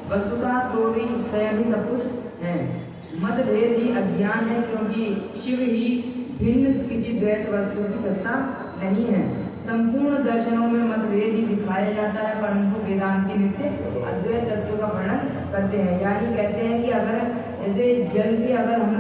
वस्तुतः तो भी स्वयं ही सब कुछ है। मतभेद ही अज्ञान है, क्योंकि शिव ही भिन्न किसी द्वैत वस्तु की सत्ता नहीं है। संपूर्ण दर्शनों में मतभेद ही दिखाया जाता है, परंतु वेदांती नित्य अद्वैत तत्व का वर्णन करते हैं। यानी कहते हैं कि अगर जैसे जल के अगर हम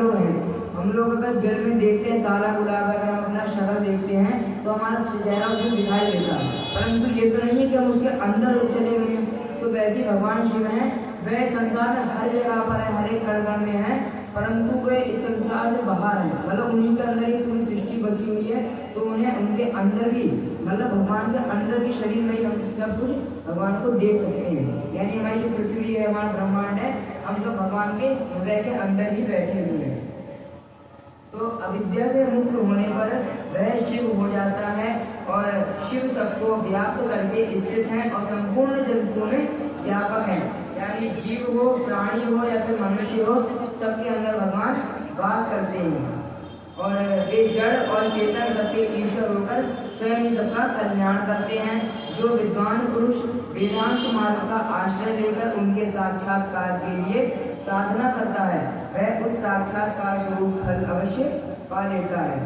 लोग अगर जल में देखते हैं ताला गुलाब, अगर हम अपना शक्ल देखते हैं तो हमारा चेहरा उसमें दिखाई देता है, परंतु ये तो नहीं है कि हम उसके अंदर चले गए हैं। तो वैसे भगवान शिव हैं, वह संसार में हर जगह पर है, हर एक कण में है, परंतु वे इस संसार से बाहर है, मतलब उन्हीं के अंदर ही पूरी सृष्टि बसी हुई है। तो उन्हें उनके अंदर भी, मतलब भगवान के अंदर भी शरीर में ही हम सब कुछ भगवान को देख सकते हैं। यानी हमारी जो पृथ्वी है, हमारा ब्रह्मांड है, हम सब भगवान के हृदय के अंदर ही बैठे हुए हैं। तो अविद्या से मुक्त होने पर वह शिव हो जाता है, और शिव सबको व्याप्त करके स्थित है और संपूर्ण जगतों में व्यापक है। यानी जीव हो, प्राणी हो या फिर मनुष्य हो, सबके अंदर भगवान वास करते हैं। और वे जड़ और चेतन सबके ईश्वर होकर स्वयं सबका कल्याण करते हैं। जो विद्वान पुरुष वेदांत मार्ग का आश्रय लेकर उनके साक्षात्कार के लिए साधना करता है, वह उस साक्षात्कार स्वरूप फल अवश्य पा लेता है।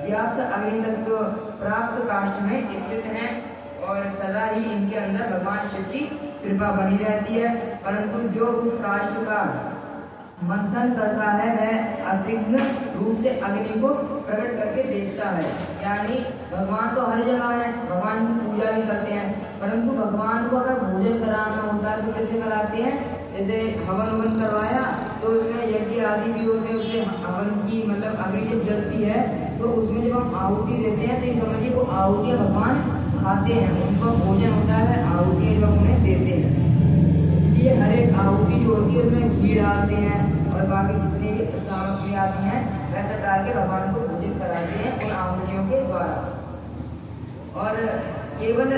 व्याप्त अग्नि तत्व प्राप्त काष्ठ में स्थित है और सदा ही इनके अंदर भगवान शिव की कृपा बनी रहती है। परंतु जो उस काष्ठ का मंथन करता है, वह असिग्न रूप से अग्नि को प्रकट करके देखता है। यानी भगवान तो हर जगह है, भगवान की पूजा भी करते हैं, परंतु भगवान को अगर भोजन कराना होता है तो कैसे कराते हैं? जैसे हवन करवाया तो उसमें यज्ञ आदि भी होते हैं, उसमें हवन की मतलब अग्नि जब जलती है तो उसमें जब हम आहुति देते हैं तो ये समझिए वो आहुतियाँ भगवान खाते हैं, उनका भोजन होता है, आहुतियाँ जब उन्हें देते हैं। इसलिए हर एक आहुति जो होती है उसमें घी डालते हैं और बाकी जितनी भी सामग्री आती हैं वैसा डाल के भगवान को भोजन कराते हैं उन आहुतियों के द्वारा। और केवल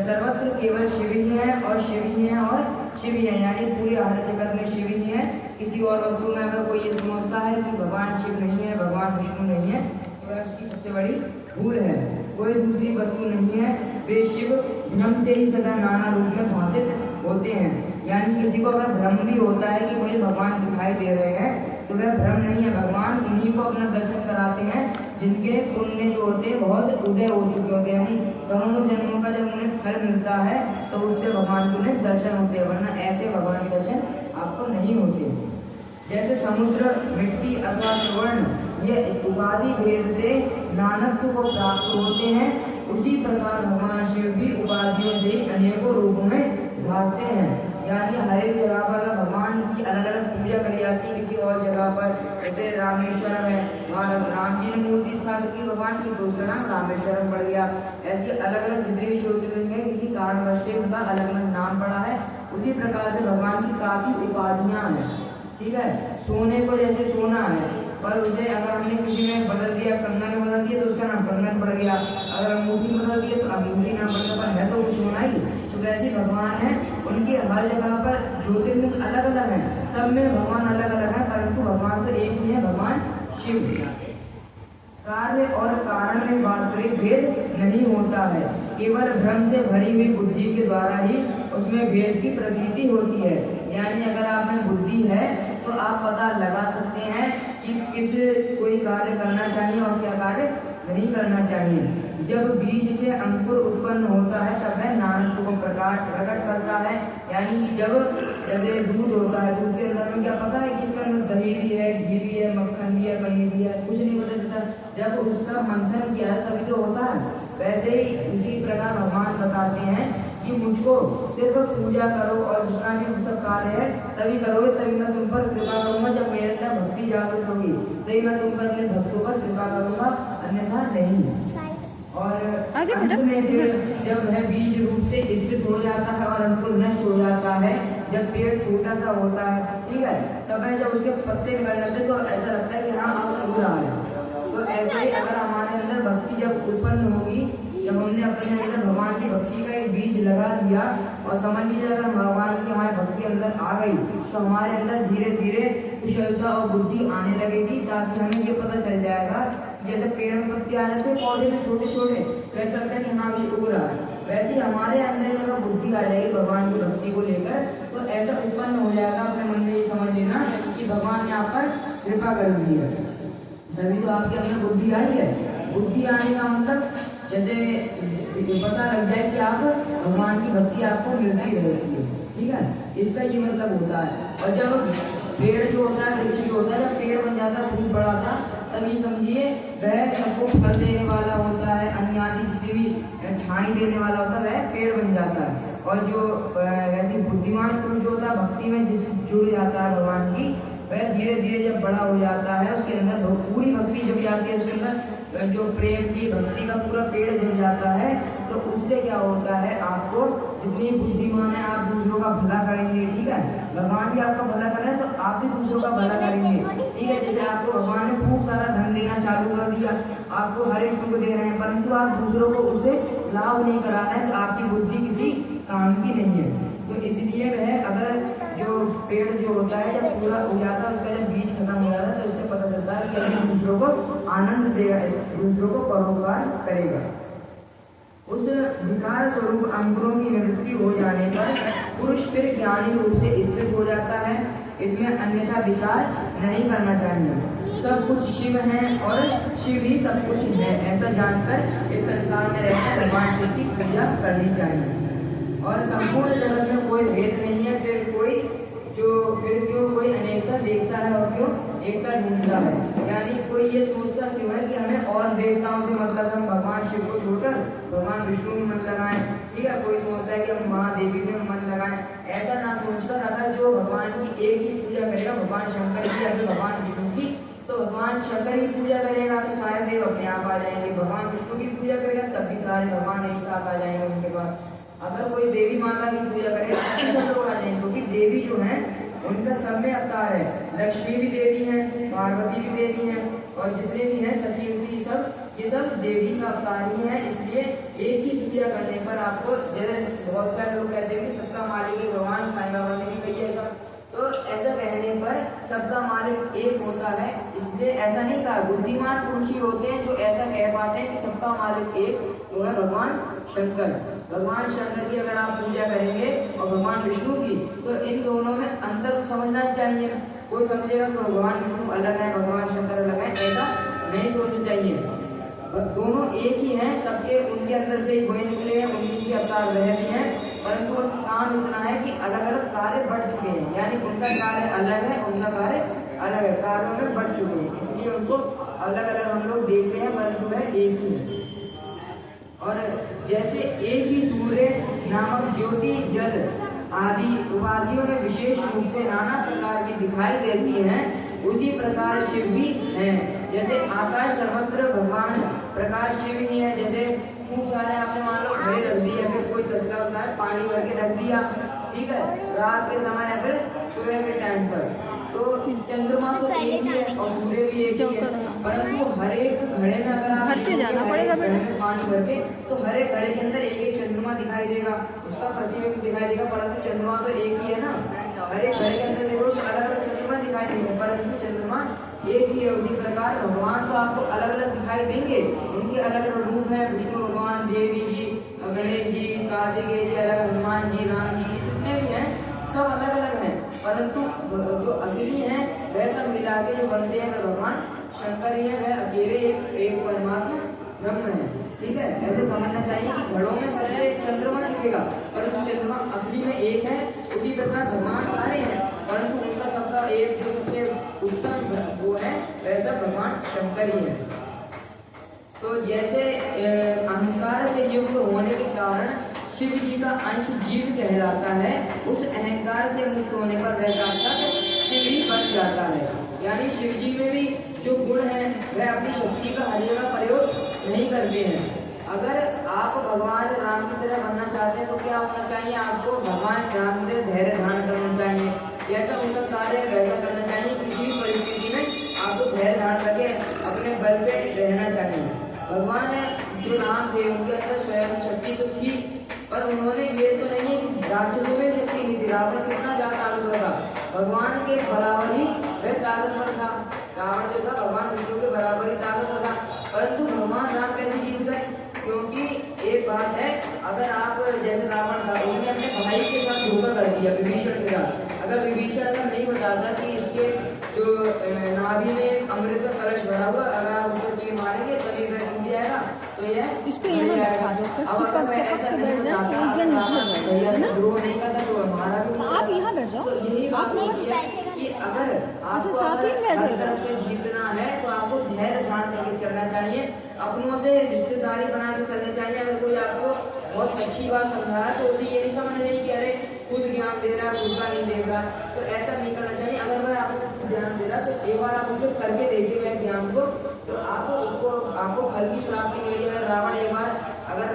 सर्वत्र केवल शिव ही है और शिव ही है और शिव ही है, यानी पूरे हर जगत में शिव ही है। किसी और वस्तु में अगर कोई ये समझता है कि भगवान शिव नहीं है, भगवान विष्णु नहीं है, तो वह उसकी सबसे बड़ी भूल है। कोई दूसरी वस्तु नहीं है, वे शिव भ्रम से ही सदा नाना रूप में भाषित होते हैं। यानी किसी को अगर भ्रम भी होता है कि मुझे भगवान दिखाई दे रहे हैं, तो वह भ्रम नहीं है, भगवान उन्हीं को अपना दर्शन कराते हैं जिनके पुण्य जो होते हैं बहुत उदय हो चुके होते हैं। यानी करोड़ों जन्मों का जब उन्हें फल मिलता है तो उससे भगवान के उन्हें दर्शन होते हैं, वरना ऐसे भगवान के दर्शन आपको नहीं होते। जैसे समुद्र, मिट्टी अथवा स्वर्ण ये उपाधि भेद से नानत्व को प्राप्त होते हैं, उसी प्रकार भगवान शिव भी उपाधियों से अनेकों रूपों में भासते हैं। यानी हर एक जगह पर भगवान की अलग अलग पूजा करी जाती है। किसी और जगह पर जैसे रामेश्वरम है, वहाँ राम जी ने मूर्ति स्थापित की भगवान की, दूसरा नाम रामेश्वरम पड़ गया। ऐसी अलग अलग जितने भी ज्योतिर्लिंग है किसी कारणवश से उनका अलग अलग नाम पड़ा है। उसी प्रकार से भगवान की काफी उपाधियाँ हैं। ठीक है, सोने को जैसे सोना है, पर उसे अगर हमने किसी में बदल दिया, कंगन में बदल दिया तो उसका नाम कंगन पड़ गया, अगर अंगूठी बदल दिया तो अंगूठी नाम पड़ गया, है तो वो सोना ही। तो वैसे भगवान है, उनकी हर जगह पर ज्योतिर्लिंग अलग अलग है, सब में भगवान अलग अलग है, परंतु भगवान तो एक ही है, भगवान शिव। कार्य और कारण में वास्तविक भेद नहीं होता है, केवल भ्रम से भरी हुई बुद्धि के द्वारा ही उसमें भेद की प्रतीति होती है। यानी अगर आप में बुद्धि है तो आप पता लगा सकते हैं कि किस कोई कार्य करना चाहिए और क्या कार्य नहीं करना चाहिए। जब बीज से अंकुर उत्पन्न होता है तब वह नानत्व को प्रकट करता है। यानी जब जैसे दूध होता है, दूध के अंदर में क्या पता है कि इसके अंदर दही भी है, घी भी है, मक्खन भी है, पनीर भी है, कुछ नहीं पता चलता। जब उसका मंथन किया है तभी तो होता है। वैसे ही उसी प्रकार भगवान बताते हैं कि मुझको सिर्फ पूजा करो और जितना भी सब कार्य है तभी करोगे, तभी मैं तुम पर कृपा करूंगा। जब मेरे अंदर भक्ति जागृत होगी तभी मैं तुम पर अपने भक्तों पर कृपा करूंगा, अन्यथा नहीं। और अंत में फिर जब वह बीज रूप से स्थित हो जाता है और अंकुर नष्ट हो जाता है, जब पेड़ छोटा सा होता है, ठीक है, तब जब उसके पत्ते निकल जाते हैं तो ऐसा लगता है कि हाँ अब उग रहा है। तो ऐसे ही अगर हमारे अंदर भक्ति जब उत्पन्न होगी, जब हमने अपने अंदर भगवान की भक्ति का एक बीज लगा दिया और समझ लीजिए अगर भगवान की हमारी भक्ति अंदर आ गई तो हमारे अंदर धीरे धीरे कुशलता और बुद्धि आने लगेगी, ताकि हमें ये पता चल जाएगा जैसे पेड़ में पत्ते आ जाते हैं पौधे में छोटे छोटे, तो ऐसा लगता है कि हाँ भी उग रहा है। वैसे हमारे अंदर अगर बुद्धि आ जाएगी भगवान की भक्ति को लेकर तो ऐसा उत्पन्न हो जाएगा अपने मन में, ये समझ लेना कि भगवान ने आप पर कृपा कर दी है। तभी तो आपके अंदर बुद्धि आई है। बुद्धि आने का मतलब जैसे पता लग जाए कि आप भगवान की भक्ति आपको मिलती रहती है, ठीक है, इसका ये मतलब होता है। और जब पेड़ जो होता है, वृक्ष जो होता है, जब पेड़ बन जाता है खूब बड़ा सा, तभी समझिए वह सबको फल देने वाला होता है, अन्य आदि जितनी भी छाई देने वाला होता है वह पेड़ बन जाता है। और जो वैसे बुद्धिमान पुरुष जो होता है भक्ति में जिस जुड़ जाता है भगवान की, वह धीरे धीरे जब बड़ा हो जाता है, उसके अंदर पूरी भक्ति जब जाती है, उसके अंदर जो प्रेम की भक्ति का पूरा पेड़ जम जाता है, तो उससे क्या होता है, आपको जितनी बुद्धिमान है आप दूसरों का भला करेंगे, ठीक है, भगवान भी आपका भला कर रहे हैं तो आप भी दूसरों का भला करेंगे, ठीक है। जैसे आपको भगवान ने खूब सारा धन देना चालू कर दिया, आपको हर एक सुख दे रहे हैं, परंतु आप दूसरों को उससे लाभ नहीं करा रहे हैं, तो आपकी बुद्धि किसी काम की नहीं है। तो इसलिए वह अगर जो पेड़ जो होता है जब पूरा हो जाता है, उसका जब बीज खत्म हो जाता है, तो इससे पता चलता है कि अभी दूसरों को आनंद देगा, दूसरों को परोपकार करेगा। उस विकार स्वरूप अंकुरों की निवृत्ति हो जाने पर पुरुष फिर ज्ञानी रूप से स्थित हो जाता है। इसमें अन्यथा विचार नहीं करना चाहिए। सब कुछ शिव है और शिव ही सब कुछ है, ऐसा जानकर इस संसार में रहकर भगवान शिव की पूजा करनी चाहिए। और संपूर्ण जगत में कोई भेद नहीं है, फिर क्यों कोई अनेकता देखता है और क्यों एकता ढूंढता है। यानी कोई ये सोचता क्यों है कि हमें और देवताओं से मतलब हम भगवान शिव को छोड़कर भगवान विष्णु में मन लगाएं, ठीक है, कोई सोचता है कि हम महादेवी में मन लगाएं। ऐसा ना सोचकर अगर जो भगवान की एक ही पूजा करेगा, भगवान शंकर की या फिर भगवान विष्णु की, तो भगवान शंकर की पूजा करेगा तो सारे देव अपने आप आ जाएंगे, भगवान विष्णु की पूजा करेगा तब भी सारे भगवान एक साथ आ जाएंगे उनके पास। अगर कोई देवी माता की पूजा करेगा तो सब लोग आ जाएंगे, क्योंकि देवी जो है उनका सब में अवतार है। लक्ष्मी भी देवी है, पार्वती भी देवी है, और जितने भी हैं सती सब, ये सब देवी का अवतार ही है। इसलिए एक ही पूजा करने पर आपको, जैसे बहुत सारे लोग कहते हैं कि सबका मालिक भगवान साईं बाबा ने भी कही है सब, तो ऐसा कहने पर सबका मालिक एक होता है, इसलिए ऐसा नहीं कहा। बुद्धिमान पुरुष ही होते हैं जो ऐसा कह पाते हैं कि सबका मालिक एक, वो है भगवान शंकर। भगवान शंकर की अगर आप पूजा करेंगे और भगवान विष्णु की, तो इन दोनों में अंतर तो समझना चाहिए। कोई समझेगा तो भगवान विष्णु अलग है, भगवान शंकर अलग है, ऐसा नहीं सोचना चाहिए। दोनों एक ही हैं, सबके उनके अंदर से ही वही निकले हैं, उनके अवतार वह भी हैं, परंतु बस काम इतना है कि अलग अलग कार्य बढ़ चुके हैं। यानी उनका कार्य अलग है, उनका कार्य अलग है, कार्यों में बढ़ चुके हैं, इसलिए उनको अलग अलग हम लोग देखते हैं, परंतु वह एक ही है। और जैसे एक ही सूर्य नामक ज्योति जल आदि उपाधियों में विशेष रूप से नाना प्रकार की दिखाई देती हैं, उसी प्रकार शिव भी हैं। जैसे आकाश सर्वत्र भगवान प्रकाश शिव ही है। जैसे खूब सारे आपने मान लो घड़े रख दिए, फिर कोई तसला होता है पानी भर के रख दिया, ठीक है, रात के समय या फिर सुबह के टाइम पर, तो चंद्रमा तो एक ही है और सूर्य भी एक ही है, परंतु हर एक घड़े में अगर आप पानी भर के, तो हर एक घड़े के अंदर एक एक चंद्रमा दिखाई देगा, उसका प्रतिबिंब दिखाई देगा, परंतु चंद्रमा तो एक ही है ना। हर एक घड़े के अंदर देखो तो अलग अलग चंद्रमा दिखाई देंगे, परंतु चंद्रमा एक ही है। उसी प्रकार भगवान तो आपको अलग अलग दिखाई देंगे, उनके अलग अलग रूप है, विष्णु भगवान, देवी जी, गणेश जी, कार्तिकेय जी अलग, हनुमान जी, राम जी, जितने भी हैं सब अलग अलग हैं, परंतु जो असली हैं वह सब मिला के जो बनते हैं वह भगवान शंकर ही है, वह अकेले एक परमात्मा ब्रह्म है, ठीक है। ऐसे समझना चाहिए कि घड़ों में सबसे चंद्रमा दिखेगा, परंतु चंद्रमा असली में एक है। उसी प्रकार भगवान सारे हैं, परंतु उनका सबका एक जो सबसे उत्तम वो है वैसा भगवान शंकर ही है। तो जैसे अहंकार से युक्त होने के कारण शिव जी का अंश जीव कहलाता है, उस अहंकार से मुक्त होने पर वह साक्षात शिव ही बन जाता है। यानी शिव जी में भी जो गुण है वह अपनी शक्ति का हर जगह प्रयोग नहीं करते हैं। अगर आप भगवान राम की तरह बनना चाहते हैं तो क्या होना चाहिए, आपको भगवान राम की तरह धैर्य धारण करना चाहिए, जैसा उनका कार्य है वैसा करना चाहिए। किसी भी परिस्थिति में आपको धैर्य धारण करके अपने बल पे रहना चाहिए। भगवान जो राम थे उनके अंदर स्वयं शक्ति तो थी, पर उन्होंने ये तो नहीं है राक्षसों में शक्ति नहीं थी। रावण कितना ज्यादा ताकतवर था, भगवान के बराबर ही वह ताकतवर था। रावण जो था भगवान विष्णु के बराबर ही ताकतवर था, परंतु भगवान राम कैसे जीत गए, क्योंकि एक बात है, अगर आप जैसे रावण था उन्होंने अपने भाई के साथ धोखा पूरा कर दिया विभीषण के साथ। अगर विभीषण अगर नहीं बताता कि इसके जो नाभि में अमृत का कलश भरा हुआ, अगर आप उसको तीर मारेंगे तभी वह टूट जाएगा, तो यह इसको यहाँ दिखा दो, अब अगर मैं ऐसा नहीं बताता ग्रो नहीं करता तो हमारा भी आप यहाँ बैठ जाओ। तो यही बात होती है कि अगर आपको साथ ही हर तरफ से जीतना है तो आपको धैर्य धारण करके चलना चाहिए, अपनों से रिश्तेदारी बना के चलना चाहिए। अगर कोई आपको बहुत अच्छी बात समझा है तो उसे ये नहीं समझना चाहिए कि अरे खुद ज्ञान दे रहा है, खुद का नहीं दे रहा, तो ऐसा नहीं करना चाहिए। अगर वह आपको ज्ञान दे रहा तो एक बार आप उसको करके देखिए वह ज्ञान को, तो आपको फल की प्राप्ति मिलेगी। अगर रावण एक बार अगर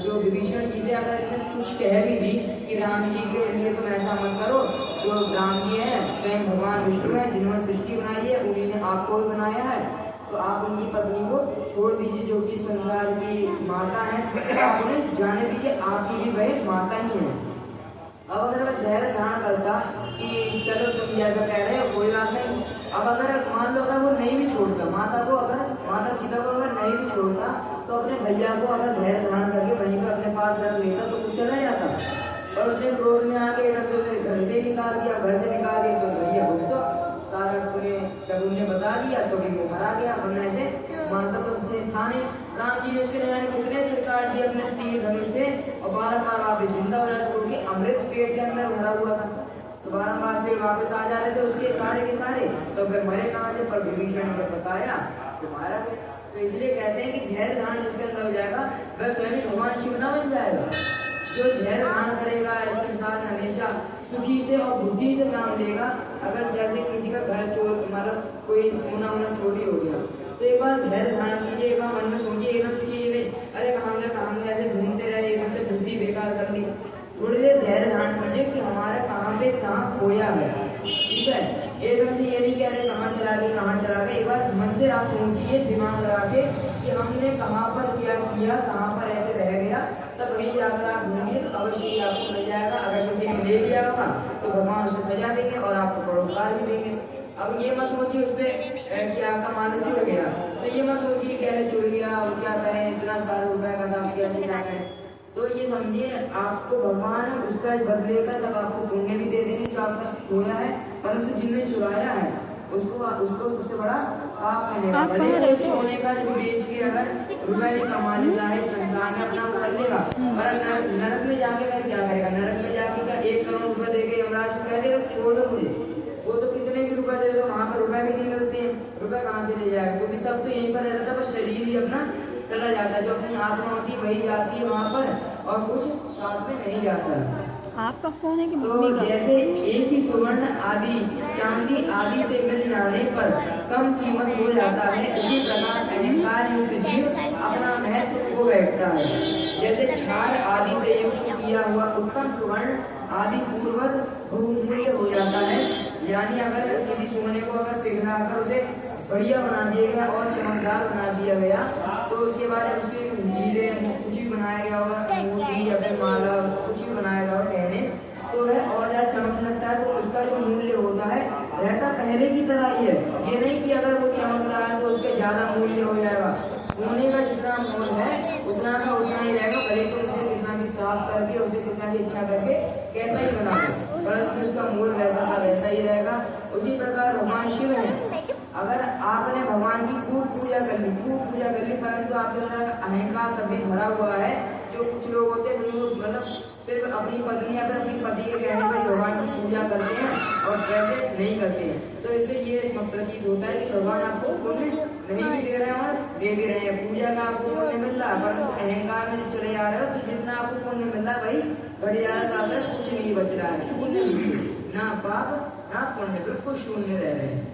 जो विभीषण जी थे अगर इन्हें कुछ कह भी दी कि राम जी के लिए तुम ऐसा मत करो, जो राम जी हैं स्वयं भगवान विष्णु है जिन्होंने सृष्टि बनाई है, उन्हीं ने आपको भी बनाया है, तो आप उनकी पत्नी को छोड़ दीजिए जो कि संसार की माता है, आप उन्हें जाने दीजिए आपकी भी वह माता ही है। अब अगर वह धैर्य धारण करता कि चलो तुम जैसा कह रहे हो कोई बात नहीं, अब अगर मान लो अगर वो नहीं भी छोड़ता माता को, अगर माता सीता को अगर नहीं भी छोड़ता तो अपने भैया को अगर धैर्य धारण करके वहीं पर अपने पास रख लेता तो कुछ चला जाता, और उसने क्रोध में आके एकदम से घर से निकाल दिया, घर से निकाल दिया तो भैया हो तो सारा तुम्हें जब उन्हें बता दिया तो भी वो मरा गया, वरना ऐसे मानता तो था नहीं। राम जी ने उसके नजारे कितने सिर काट दिए अपने तीर धनुष से, और बारम्बार वापस जिंदा हो जाते क्योंकि अमृत पेट के अंदर भरा हुआ था, तो बारम्बार से वापस आ जा रहे थे उसके सारे के सारे, तो फिर मरे कहाँ से, पर विभीषण ने बताया तो मारा गया। तो इसलिए कहते हैं कि धैर्य धारण जिसके अंदर हो जाएगा वह स्वयं भगवान शिव ना बन जाएगा। जो धैर्य धारण करेगा इसके साथ हमेशा सुखी से और बुद्धि से काम लेगा। अगर जैसे किसी का घर चोर मतलब कोई सोना वोना चोरी हो गया तो एक बार धैर्य धारण कीजिए, एक बार मन में सोचिए, एकदम चीज में अरे कहाँ गया ऐसे घूमते रहे, एकदम से बुद्धि बेकार कर ली, थोड़ी देर धैर्य धारण कीजिए कि हमारा कहाँ पे कहाँ खोया है, ठीक है। एकदम से ये नहीं कह रहे कहाँ चला गए, एक बार मन से आप सोचिए दिमाग लगा के कि हमने कहाँ पर क्या किया, कहाँ पर ऐसे रह गया, तब वही जाकर आप ढूंढिए तो अवश्य ही आपको मिल जाएगा। अगर किसी ने ले लिया होगा तो भगवान उसे सजा देंगे और आपको परोपकार भी देंगे। अब ये मत सोचिए उस पर कि आपका मानव छुड़ गया, तो ये मत सोचिए कि अरे छुड़ गया और क्या करें, इतना सारा रुपए का काम कैसे क्या करें, तो ये समझिए आपको भगवान उसका बदले का तब आपको पुण्य भी दे देंगे जो आपका खोया है, परंतु जिनने चुराया है उसको सबसे बड़ा पाप मिलेगा। भले सोने का जो बेच के अगर रुपए नहीं कमा लेता है संसार में अपना कर लेगा, पर नरक में जाके वह क्या करेगा, नरक में जाके क्या 1 करोड़ रुपए देके यमराज को कह देगा छोड़ दो मुझे, वो तो कितने भी रुपए दे दो वहाँ पर रुपए भी नहीं मिलते हैं, रुपए कहाँ से ले जाएगा, क्योंकि सब तो यहीं पर रहता है, पर शरीर ही अपना चला जाता है, जो अपनी आत्मा होती है वही जाती है वहाँ पर और कुछ साथ में नहीं जाता। आपका फोन है कि तो जैसे एक ही सुवर्ण आदि चांदी आदि से मिल जाने पर कम कीमत हो जाता है, इसी प्रकार अहंकार युक्त जीव अपना महत्व खो बैठता है। जैसे क्षार आदि से युक्त किया हुआ उत्तम सुवर्ण आदि पूर्वक बहुमूल्य हो जाता है, यानी अगर किसी सोने को अगर पिघलाकर उसे बढ़िया बना दिया गया और चमकदार बना दिया गया तो उसके बाद उसके हीरे कुछ भी बनाया गया होगा, मोती या फिर माला कुछ भी बनाया गया हो कहने, तो वह और ज्यादा चमक लगता है, तो उसका जो मूल्य होता है रहता पहले की तरह ही है। ये नहीं कि अगर वो चमक रहा है तो उसके ज्यादा मूल्य हो जाएगा, सोने का जितना मोल है उतना का उतना ही रहेगा, भले तो उसे कितना भी साफ करके उसे कितना भी अच्छा करके कैसा ही बना दो, परंतु उसका मूल वैसा का वैसा ही रहेगा। उसी प्रकार भगवान शिव है, अगर आपने भगवान की खूब पूजा कर ली परंतु आपके अंदर अहंकार तभी भरा हुआ है, जो कुछ लोग होते हैं वो मतलब सिर्फ अपनी पत्नी अगर अपनी पति के कहने पर भगवान की पूजा करते हैं और कैसे नहीं करते हैं, तो इससे ये प्रतीत होता है कि भगवान आपको पुण्य नहीं भी दे रहे हैं और दे भी रहे हैं, पूजा का आपको पुण्य मिल रहा है, परंतु अहंकार में चले जा रहे हो तो जितना आपको पुण्य मिल रहा है वही बढ़ जा रहा है, कुछ नहीं बच रहा है, शून्य, ना पाप ना पुण्य, बिल्कुल शून्य रह रहे हैं।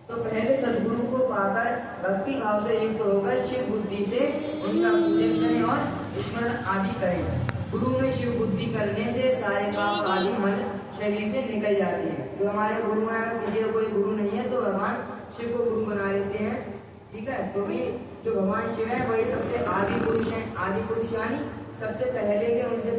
तो पहले सदगुरु को पाकर भक्ति भाव से युक्त होकर शिव बुद्धि से उनका पूजन करें और स्मरण आदि करें। गुरु में शिव बुद्धि करने से सारे पाप आदि मन शरीर से निकल जाते हैं। जो हमारे गुरु हैं, किसी का कोई गुरु नहीं है तो भगवान शिव को गुरु बना लेते हैं, ठीक है। तो भी जो भगवान शिव है वही सबसे आदि पुरुष है, आदि पुरुष यानी सबसे पहले के उनसे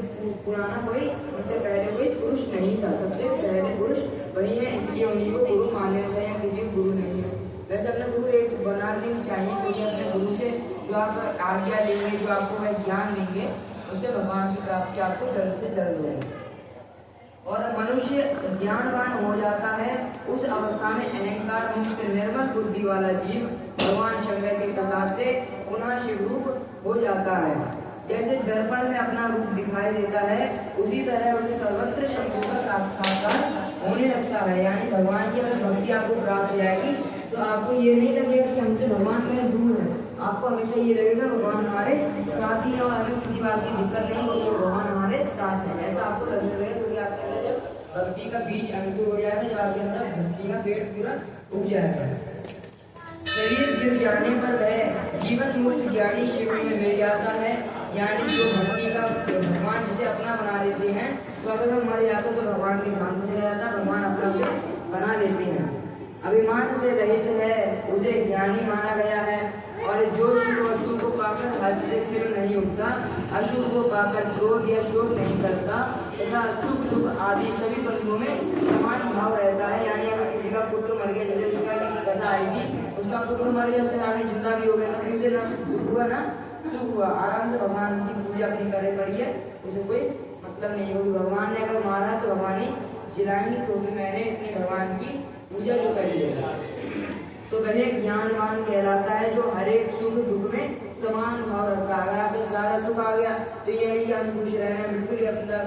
पुराना कोई उनसे पहले कोई पुरुष नहीं था, सबसे पहले पुरुष वही है, इसलिए उन्हीं को गुरु मानना चाहिए, किसी को गुरु नहीं है। वैसे अपने गुरु एक बना लेनी चाहिए, क्योंकि अपने गुरु से जो आप आज्ञा लेंगे, जो आपको वह ज्ञान देंगे, उससे भगवान की प्राप्ति आपको जल्द से जल्द होगी। ज्ञानवान हो जाता है उस अवस्था में अहंकार मुक्त निर्मल बुद्धि वाला जीव भगवान शंकर के प्रसाद से पुनः शिव रूप हो जाता है। जैसे दर्पण में अपना रूप दिखाई देता है उसी तरह उसे सर्वत्र शंभु का साक्षात्कार होने लगता है। यानी भगवान की अगर भक्ति आपको प्राप्त हो जाएगी तो आपको ये नहीं लगेगा कि हमसे भगवान मेरे दूर है, आपको हमेशा ये लगेगा भगवान हमारे साथ ही है और हमें किसी बात की दिक्कत नहीं होगी, भगवान हमारे साथ है, ऐसा आपको लगने लगेगा। क्योंकि आपके अंदर जब भक्ति का बीज अंकुर हो जाएगा, जब आपके अंदर भक्ति का पेड़ पूरा उग जाएगा, शरीर गिर जाने पर वह जीवन मुक्त ज्ञानी शिव में मिल जाता है। यानी जो भक्ति का भगवान जिसे अपना बना लेते हैं, तो अगर हम मर जाते तो भगवान के ध्यान में चला जाता, भगवान अपना से बना लेते हैं। अभिमान से रहित है उसे ज्ञानी माना गया है। और जो शुभ वस्तु को पाकर हर्ष से फिर नहीं उठता, अशुभ को पाकर क्रोध या शोक नहीं करता तथा सुख दुख आदि सभी बंधुओं में समान भाव रहता है। यानी अगर किसी का पुत्र मर गया, जैसे उसका भी कथा आएगी, उसका पुत्र मर गया, उसके आगे जिंदा भी हो गया, तो उसे ना दुख हुआ ना सुख हुआ, आराम से भगवान की पूजा अपनी करे पड़ी है, उसे कोई मतलब नहीं होगी। भगवान ने अगर मारा तो भगवान ही जिलाएंगे, क्योंकि मैंने इतनी भगवान की पूजा जो करी है। तो वह ज्ञानवान कहलाता है जो हर एक सुख दुख में समान भाव रखता है। अगर आपके सारा सुख आ गया तो ये नहीं कि हम खुश रहे हैं, बिल्कुल ही अपना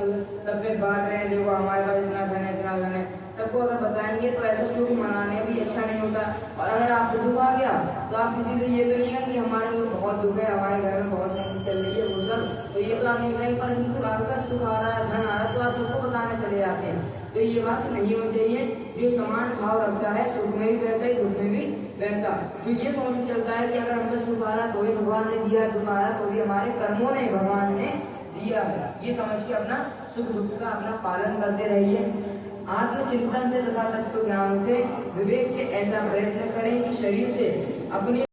सब पे बांट रहे हैं, देखो हमारे पास इतना धन है इतना धन है, सबको अगर बताएंगे तो ऐसा सुख मनाने भी अच्छा नहीं होता। और अगर आपको दुख आ गया तो आप किसी से ये तो नहीं कहेंगे हमारे को बहुत दुख है, हमारे घर में बहुत तंगी चल रही है, वो सब तो ये तो आप नहीं बताएंगे। परंतु आपका सुख आ रहा है, धन आ रहा है, तो आप सबको बताने चले जाते हैं। तो ये बात नहीं होनी चाहिए। जो समान भाव रखता है, सुख में भी वैसा ही दुख में भी वैसा, जो ये सोच के चलता है कि अगर हमको सुख आ रहा तो भी भगवान ने दिया, दुख आ रहा तो भी हमारे कर्मों ने भगवान ने दिया है, ये समझ के अपना सुख दुख का अपना पालन करते रहिए। आत्मचिंतन से तथा तत्व ज्ञान से विवेक से ऐसा प्रयत्न करें कि शरीर से अपने